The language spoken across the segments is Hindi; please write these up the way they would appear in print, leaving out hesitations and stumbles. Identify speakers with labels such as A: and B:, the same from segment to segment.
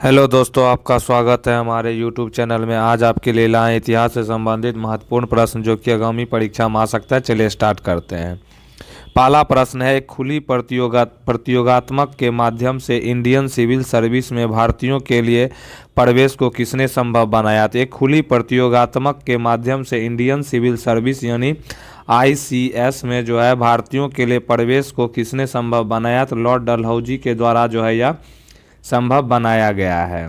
A: हेलो दोस्तों, आपका स्वागत है हमारे YouTube चैनल में। आज आपके लिए लाए इतिहास से संबंधित महत्वपूर्ण प्रश्न जो कि आगामी परीक्षा में आ सकता है। चलिए स्टार्ट करते हैं। पहला प्रश्न है, एक खुली प्रतियोगात्मक के माध्यम से इंडियन सिविल सर्विस में भारतीयों के लिए प्रवेश को किसने संभव बनाया? तो एक खुली प्रतियोगात्मक के माध्यम से इंडियन सिविल सर्विस यानी ICS में जो है भारतीयों के लिए प्रवेश को किसने संभव बनाया? तो लॉर्ड डलहौजी के द्वारा जो है यह संभव बनाया गया है।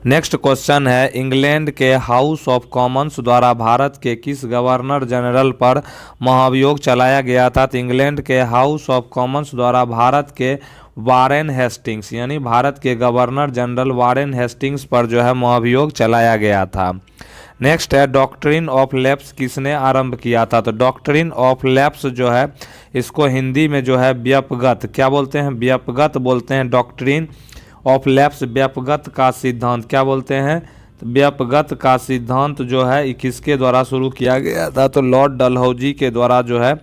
A: नेक्स्ट क्वेश्चन है, इंग्लैंड के हाउस ऑफ कॉमन्स द्वारा भारत के किस गवर्नर जनरल पर महाभियोग चलाया गया था? तो इंग्लैंड के हाउस ऑफ कॉमन्स द्वारा भारत के वारेन हेस्टिंग्स यानी भारत के गवर्नर जनरल वारेन हेस्टिंग्स पर जो है महाभियोग चलाया गया था। नेक्स्ट है, डॉक्ट्रिन ऑफ लैप्स किसने आरंभ किया था? तो डॉक्ट्रिन ऑफ लैप्स जो है इसको हिंदी में जो है व्यपगत क्या बोलते हैं? व्यपगत बोलते हैं। डॉक्ट्रिन ऑफ लैप्स व्यपगत का सिद्धांत क्या बोलते हैं? तो व्यपगत का सिद्धांत जो है किसके द्वारा शुरू किया गया था? तो लॉर्ड डलहौजी के द्वारा जो है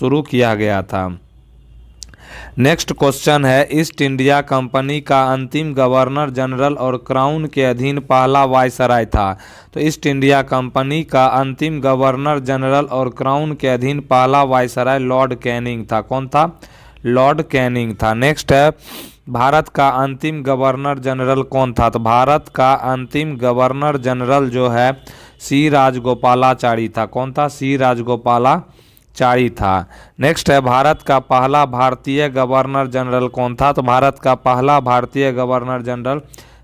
A: शुरू किया गया था। नेक्स्ट क्वेश्चन है, ईस्ट इंडिया कंपनी का अंतिम गवर्नर जनरल और क्राउन के अधीन पहला वायसराय था? तो ईस्ट इंडिया कंपनी का अंतिम गवर्नर जनरल और क्राउन के अधीन पहला वायसराय लॉर्ड कैनिंग था। कौन था? लॉर्ड कैनिंग था। नेक्स्ट है, भारत का अंतिम गवर्नर जनरल कौन था? तो भारत का अंतिम गवर्नर जनरल जो है सी राजगोपालाचारी था। कौन था? सी राजगोपालाचारी था। नेक्स्ट है, भारत का पहला भारतीय गवर्नर जनरल कौन था? तो भारत का पहला भारतीय गवर्नर जनरल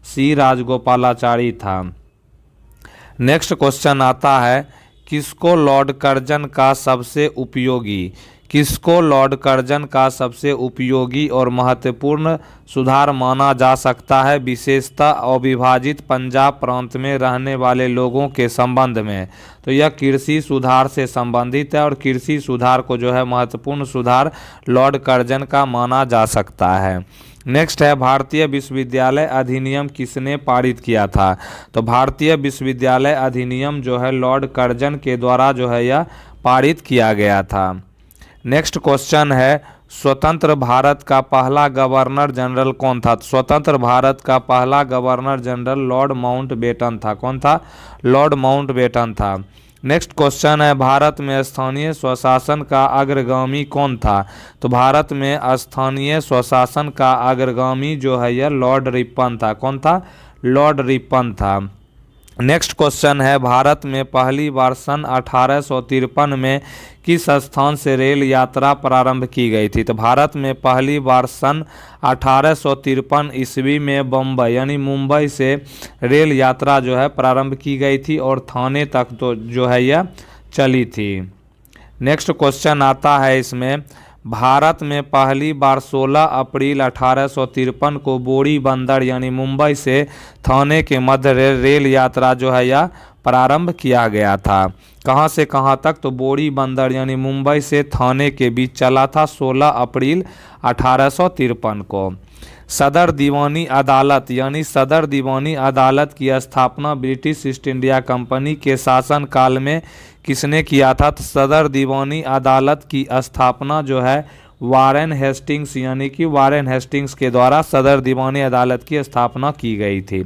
A: सी राजगोपालाचारी था। नेक्स्ट क्वेश्चन आता है, किसको लॉर्ड कर्जन का सबसे उपयोगी और महत्वपूर्ण सुधार माना जा सकता है, विशेषतः अविभाजित पंजाब प्रांत में रहने वाले लोगों के संबंध में? तो यह कृषि सुधार से संबंधित है और कृषि सुधार को जो है महत्वपूर्ण सुधार लॉर्ड कर्जन का माना जा सकता है। नेक्स्ट है, भारतीय विश्वविद्यालय अधिनियम किसने पारित किया था? तो भारतीय विश्वविद्यालय अधिनियम जो है लॉर्ड कर्जन के द्वारा जो है यह पारित किया गया था। नेक्स्ट क्वेश्चन है, स्वतंत्र भारत का पहला गवर्नर जनरल कौन था? स्वतंत्र भारत का पहला गवर्नर जनरल लॉर्ड माउंटबेटन था। कौन था? लॉर्ड माउंटबेटन था। नेक्स्ट क्वेश्चन है, भारत में स्थानीय स्वशासन का अग्रगामी कौन था? तो भारत में स्थानीय स्वशासन का अग्रगामी जो है यह लॉर्ड रिपन था। कौन था? लॉर्ड रिपन था। नेक्स्ट क्वेश्चन है, भारत में पहली बार सन 1853 में किस स्थान से रेल यात्रा प्रारंभ की गई थी? तो भारत में पहली बार सन 1853 ईस्वी में बम्बई यानी मुंबई से रेल यात्रा जो है प्रारंभ की गई थी और थाने तक तो जो है यह चली थी। नेक्स्ट क्वेश्चन आता है इसमें, भारत में पहली बार 16 अप्रैल 1853 को बोरी बंदर यानी मुंबई से थाने के मध्य रेल यात्रा जो है यह प्रारंभ किया गया था। कहाँ से कहाँ तक? तो बोरी बंदर यानी मुंबई से थाने के बीच चला था 16 अप्रैल 1853 को। सदर दीवानी अदालत यानी सदर दीवानी अदालत की स्थापना ब्रिटिश ईस्ट इंडिया कंपनी के शासनकाल में किसने किया था? तो सदर दीवानी अदालत की स्थापना जो है वारेन हेस्टिंग्स यानी कि वारेन हेस्टिंग्स के द्वारा सदर दीवानी अदालत की स्थापना की गई थी।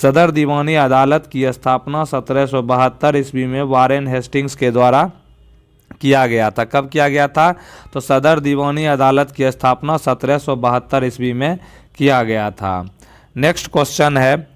A: सदर दीवानी अदालत की स्थापना 1772 ईस्वी में वारेन हेस्टिंग्स के द्वारा किया गया था। कब किया गया था? तो सदर दीवानी अदालत की स्थापना 1772 ईस्वी में किया गया था। नेक्स्ट क्वेश्चन है,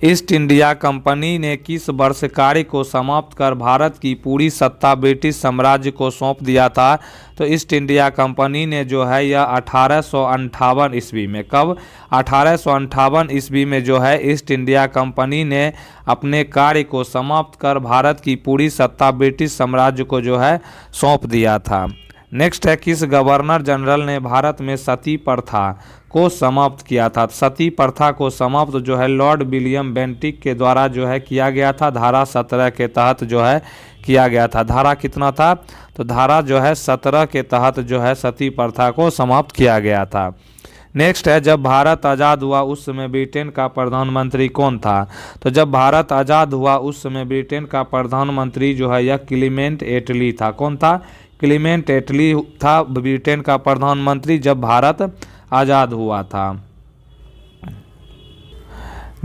A: ईस्ट इंडिया कंपनी ने किस वर्ष कार्य को समाप्त कर भारत की पूरी सत्ता ब्रिटिश साम्राज्य को सौंप दिया था? तो ईस्ट इंडिया कंपनी ने जो है यह 1858 ईस्वी में, कब? 1858 ईस्वी में जो है ईस्ट इंडिया कंपनी ने अपने कार्य को समाप्त कर भारत की पूरी सत्ता ब्रिटिश साम्राज्य को जो है सौंप दिया था। नेक्स्ट है, किस गवर्नर जनरल ने भारत में सती प्रथा को समाप्त किया था? सती प्रथा को समाप्त जो है लॉर्ड विलियम बेंटिक के द्वारा जो है किया गया था। धारा 17 के तहत जो है किया गया था। धारा कितना था? तो धारा जो है 17 के तहत जो है सती प्रथा को समाप्त किया गया था। नेक्स्ट है, जब भारत आज़ाद हुआ उस समय ब्रिटेन का प्रधानमंत्री कौन था? तो जब भारत आज़ाद हुआ उस समय ब्रिटेन का प्रधानमंत्री जो है यह क्लीमेंट एटली था। कौन था? क्लीमेंट एटली था ब्रिटेन का प्रधानमंत्री जब भारत आज़ाद हुआ था।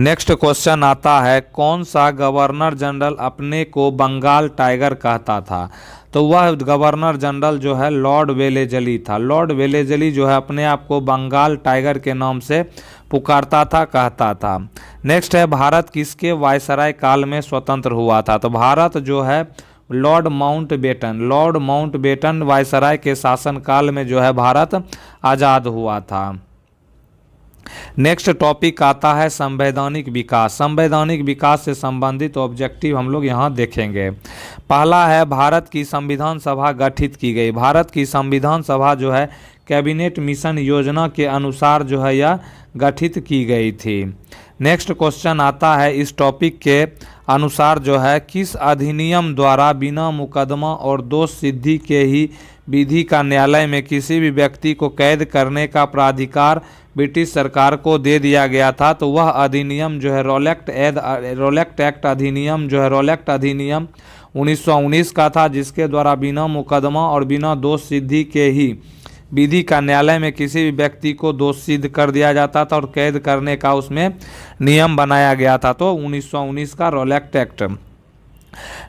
A: नेक्स्ट क्वेश्चन आता है, कौन सा गवर्नर जनरल अपने को बंगाल टाइगर कहता था? तो वह गवर्नर जनरल जो है लॉर्ड वेलेजली था। लॉर्ड वेलेजली जो है अपने आप को बंगाल टाइगर के नाम से पुकारता था, कहता था। नेक्स्ट है, भारत किसके वायसराय काल में स्वतंत्र हुआ था? तो भारत जो है लॉर्ड माउंटबेटन वायसराय के शासन काल में जो है भारत आज़ाद हुआ था। नेक्स्ट टॉपिक आता है संवैधानिक विकास। संवैधानिक विकास से संबंधित ऑब्जेक्टिव हम लोग यहाँ देखेंगे। पहला है, भारत की संविधान सभा गठित की गई। भारत की संविधान सभा जो है कैबिनेट मिशन योजना के अनुसार जो है यह गठित की गई थी। नेक्स्ट क्वेश्चन आता है, इस टॉपिक के अनुसार जो है किस अधिनियम द्वारा बिना मुकदमा और दोष सिद्धि के ही विधि का न्यायालय में किसी भी व्यक्ति को कैद करने का प्राधिकार ब्रिटिश सरकार को दे दिया गया था? तो वह अधिनियम जो है रोलेक्ट एक्ट अधिनियम जो है रोलेक्ट अधिनियम 1919 का था, जिसके द्वारा बिना मुकदमा और बिना दोष सिद्धि के ही विधि का न्यायालय में किसी भी व्यक्ति को दोष सिद्ध कर दिया जाता था और कैद करने का उसमें नियम बनाया गया था। तो 1919 का रोलेक्ट एक्ट।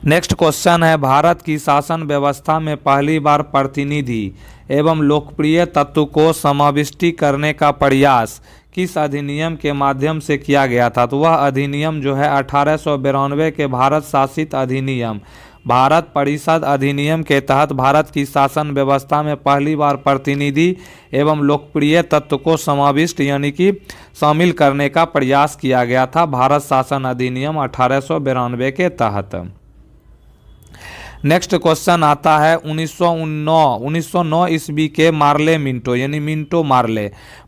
A: नेक्स्ट क्वेश्चन है, भारत की शासन व्यवस्था में पहली बार प्रतिनिधि एवं लोकप्रिय तत्व को समाविष्टि करने का प्रयास किस अधिनियम के माध्यम से किया गया था? तो वह अधिनियम जो है 1892 के भारत शासित अधिनियम भारत परिषद अधिनियम के तहत भारत की शासन व्यवस्था में पहली बार प्रतिनिधि एवं लोकप्रिय तत्व को समाविष्ट यानी कि शामिल करने का प्रयास किया गया था भारत शासन अधिनियम 1892 के तहत। नेक्स्ट क्वेश्चन आता है 1909 ईस्वी के मार्ले मिंटो यानी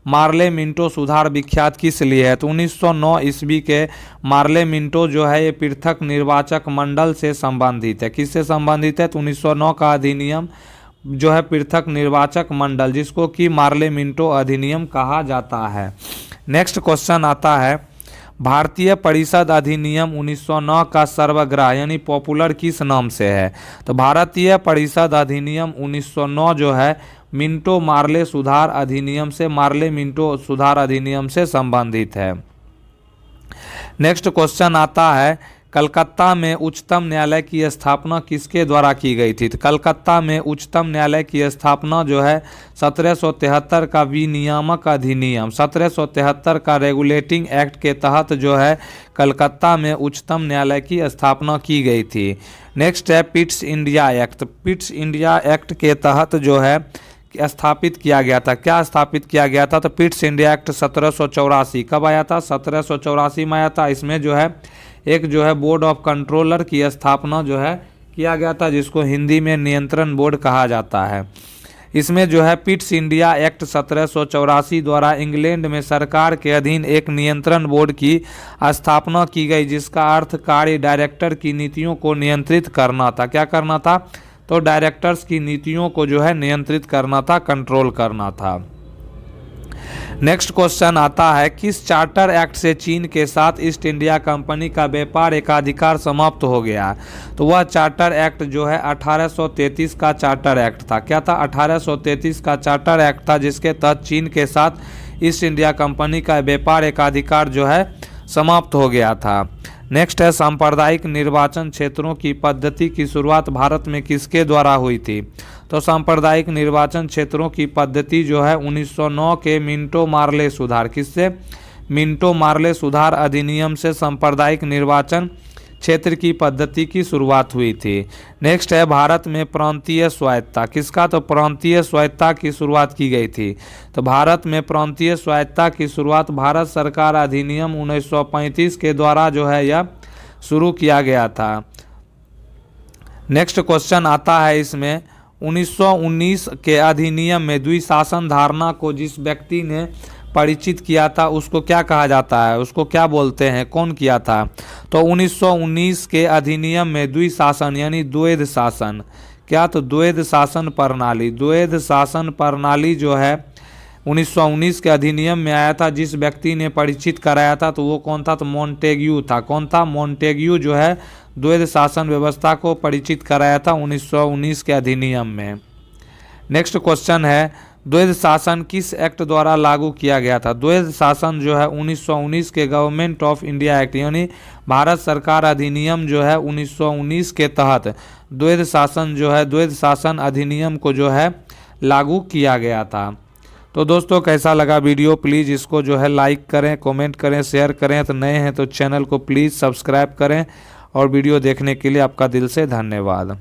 A: मार्ले मिंटो सुधार विख्यात किस लिए है? तो 1909 ईस्वी के मार्ले मिंटो जो है ये पृथक निर्वाचक मंडल से संबंधित है। किससे संबंधित है? तो 1909 का अधिनियम जो है पृथक निर्वाचक मंडल, जिसको कि मार्ले मिंटो अधिनियम कहा जाता है। नेक्स्ट क्वेश्चन आता है, भारतीय परिषद अधिनियम 1909 का सर्वग्राह यानी पॉपुलर किस नाम से है? तो भारतीय परिषद अधिनियम 1909 जो है मिंटो मार्ले सुधार अधिनियम से मार्ले मिंटो सुधार अधिनियम से संबंधित है। नेक्स्ट क्वेश्चन आता है, कलकत्ता में उच्चतम न्यायालय की स्थापना किसके द्वारा की गई थी? तो कलकत्ता में उच्चतम न्यायालय की स्थापना जो है 1773 का विनियामक अधिनियम 1773 का रेगुलेटिंग एक्ट के तहत जो है कलकत्ता में उच्चतम न्यायालय की स्थापना की गई थी। नेक्स्ट है Pitt's India act. Pitt's India act के तहत जो है स्थापित किया गया था। क्या स्थापित किया गया था? तो पिट्स इंडिया एक्ट 1784 कब आया था? 1784 में आया था। इसमें जो है एक जो है बोर्ड ऑफ कंट्रोलर की स्थापना जो है किया गया था, जिसको हिंदी में नियंत्रण बोर्ड कहा जाता है। इसमें जो है पिट्स इंडिया एक्ट 1784 द्वारा इंग्लैंड में सरकार के अधीन एक नियंत्रण बोर्ड की स्थापना की गई, जिसका अर्थ कार्य डायरेक्टर की नीतियों को नियंत्रित करना था। क्या करना था? तो डायरेक्टर्स की नीतियों को जो है नियंत्रित करना था, कंट्रोल करना था। नेक्स्ट क्वेश्चन आता है, किस चार्टर एक्ट से चीन के साथ ईस्ट इंडिया कंपनी का व्यापार एकाधिकार समाप्त हो गया? तो वह चार्टर एक्ट जो है 1833 का चार्टर एक्ट था। क्या था? 1833 का चार्टर एक्ट था, जिसके तहत चीन के साथ ईस्ट इंडिया कंपनी का व्यापार एकाधिकार जो है समाप्त हो गया था। नेक्स्ट है, सांप्रदायिक निर्वाचन क्षेत्रों की पद्धति की शुरुआत भारत में किसके द्वारा हुई थी? तो सांप्रदायिक निर्वाचन क्षेत्रों की पद्धति जो है 1909 के मिंटो मार्ले सुधार किससे? मिंटो मार्ले सुधार अधिनियम से सांप्रदायिक निर्वाचन क्षेत्र की पद्धति की शुरुआत हुई थी। नेक्स्ट है, भारत में प्रांतीय स्वायत्ता किसका? तो प्रांतीय स्वायत्ता की शुरुआत की गई थी। तो भारत में प्रांतीय स्वायत्ता की शुरुआत भारत सरकार अधिनियम 1935 के द्वारा जो है यह शुरू किया गया था। नेक्स्ट क्वेश्चन आता है, इसमें 1919 के अधिनियम में द्विशासन धारणा को जिस व्यक्ति ने परिचित किया था उसको क्या कहा जाता है? उसको क्या बोलते हैं? कौन किया था? तो 1919 के अधिनियम में द्विशासन यानी द्वैध शासन। क्या? तो द्वैध शासन प्रणाली जो है 1919 के अधिनियम में आया था। जिस व्यक्ति ने परिचित कराया था तो वो कौन था? तो मॉन्टेग्यू था। कौन था? मॉन्टेग्यू जो है द्वैध शासन व्यवस्था को परिचित कराया था 1919 के अधिनियम में। नेक्स्ट क्वेश्चन है, द्वैध शासन किस एक्ट द्वारा लागू किया गया था? द्वैध शासन जो है 1919 के गवर्नमेंट ऑफ इंडिया एक्ट यानी भारत सरकार अधिनियम जो है 1919 के तहत द्वैध शासन जो है द्वैध शासन अधिनियम को जो है लागू किया गया था। तो दोस्तों कैसा लगा वीडियो, प्लीज़ इसको जो है लाइक करें, कमेंट करें, शेयर करें। तो नए हैं तो चैनल को प्लीज़ सब्सक्राइब करें और वीडियो देखने के लिए आपका दिल से धन्यवाद।